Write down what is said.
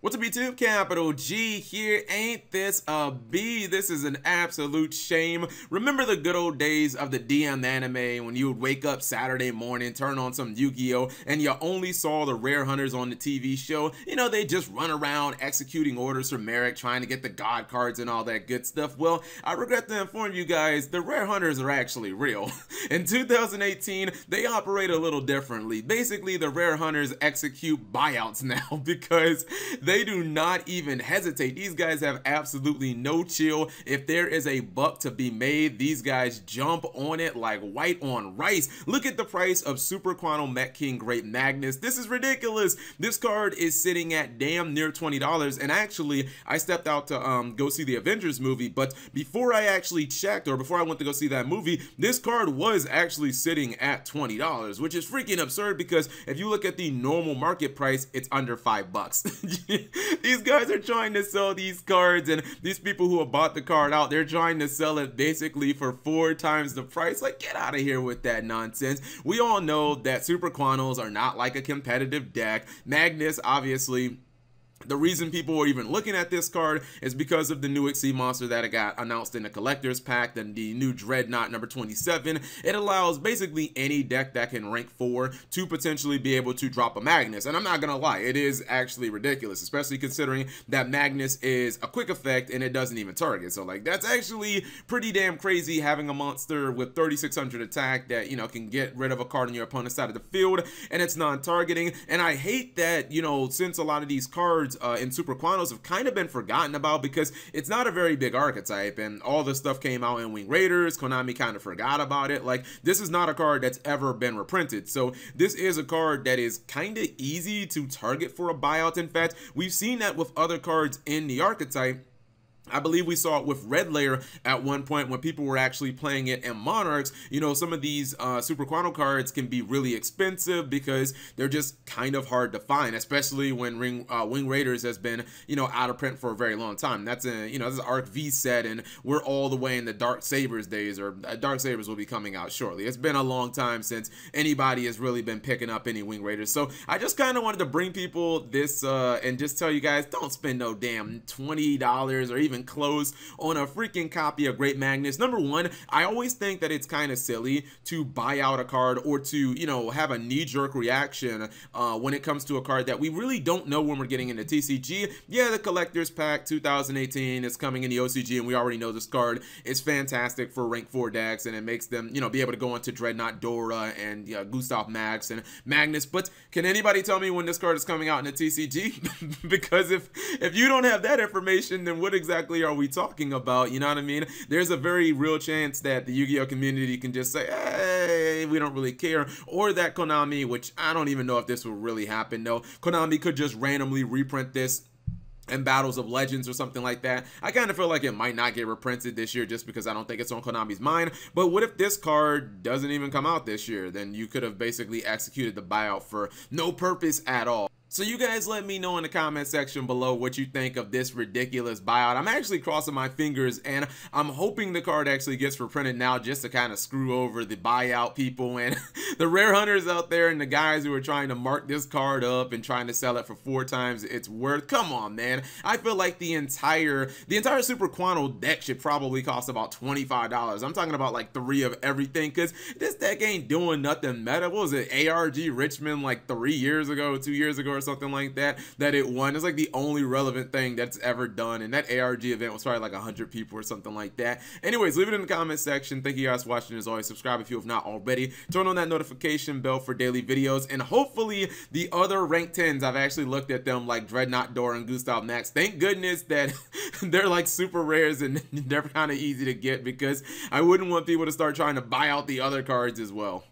What's up, YouTube? Capital G here. Ain't this a B? This is an absolute shame. Remember the good old days of the DM anime when you would wake up Saturday morning, turn on some Yu-Gi-Oh, and you only saw the rare hunters on the TV show? You know, they just run around executing orders for Merrick, trying to get the god cards and all that good stuff. Well, I regret to inform you guys, the rare hunters are actually real. In 2018, they operate a little differently. Basically, the rare hunters execute buyouts now because they do not even hesitate. These guys have absolutely no chill. If there is a buck to be made, these guys jump on it like white on rice. Look at the price of Super Quantum Met King Great Magnus. This is ridiculous. This card is sitting at damn near $20. And actually, I stepped out to go see the Avengers movie, but before I actually checked, or before I went to go see that movie, this card was actually sitting at $20, which is freaking absurd because if you look at the normal market price, it's under $5. These guys are trying to sell these cards, and these people who have bought the card out, they're trying to sell it basically for 4 times the price. Like, get out of here with that nonsense. We all know that Super Quanos are not like a competitive deck. Magnus, obviously, the reason people are even looking at this card is because of the new Exceed monster that it got announced in the collector's pack, and the new Dreadnought number 27. It allows basically any deck that can rank 4 to potentially be able to drop a Magnus. And I'm not gonna lie, it is actually ridiculous, especially considering that Magnus is a quick effect and it doesn't even target. So like, that's actually pretty damn crazy, having a monster with 3600 attack that, you know, can get rid of a card on your opponent's side of the field and it's non-targeting. And I hate that, you know, since a lot of these cards in Super Quanos have kind of been forgotten about because it's not a very big archetype, and all the stuff came out in Wing Raiders. Konami kind of forgot about it. Like, this is not a card that's ever been reprinted, so this is a card that is kind of easy to target for a buyout. In fact, we've seen that with other cards in the archetype. I believe we saw it with Red Layer at one point when people were actually playing it in Monarchs. You know, some of these Super Quantum cards can be really expensive because they're just kind of hard to find, especially when Wing Raiders has been, you know, out of print for a very long time. That's a, you know, this is Arc V set, and we're all the way in the Dark Sabers days, or Dark Sabers will be coming out shortly. It's been a long time since anybody has really been picking up any Wing Raiders. So I just kind of wanted to bring people this and just tell you guys, don't spend no damn $20 or even close on a freaking copy of Great Magnus. Number one, I always think that it's kind of silly to buy out a card or to, you know, have a knee-jerk reaction when it comes to a card that we really don't know when we're getting into TCG. Yeah, the Collector's Pack 2018 is coming in the OCG, and we already know this card is fantastic for rank 4 decks, and it makes them, you know, be able to go into Dreadnought Dora and Gustav Max and Magnus. But can anybody tell me when this card is coming out in the TCG? Because if you don't have that information, then what exactly are we talking about? You know what I mean? There's a very real chance that the Yu-Gi-Oh community can just say, hey, we don't really care, or that Konami, which I don't even know if this will really happen, no, Konami could just randomly reprint this in Battles of Legends or something like that. I kind of feel like it might not get reprinted this year just because I don't think it's on Konami's mind. But what if this card doesn't even come out this year? Then you could have basically executed the buyout for no purpose at all. So you guys let me know in the comment section below what you think of this ridiculous buyout. I'm actually crossing my fingers, and I'm hoping the card actually gets reprinted now just to kind of screw over the buyout people and the rare hunters out there and the guys who are trying to mark this card up and trying to sell it for 4 times its worth. Come on, man. I feel like the entire Super Quantum deck should probably cost about $25. I'm talking about like 3 of everything, because this deck ain't doing nothing meta. What was it, ARG Richmond like 3 years ago, 2 years ago, or something like that it won? It's like the only relevant thing that's ever done, and that ARG event was probably like 100 people or something like that. Anyways, leave it in the comment section. Thank you guys for watching. As always, subscribe if you have not already, turn on that notification bell for daily videos, and hopefully the other rank 10s, I've actually looked at them, like Dreadnought Dora and Gustav Max. Thank goodness that they're like super rares and they're kind of easy to get, because I wouldn't want people to start trying to buy out the other cards as well.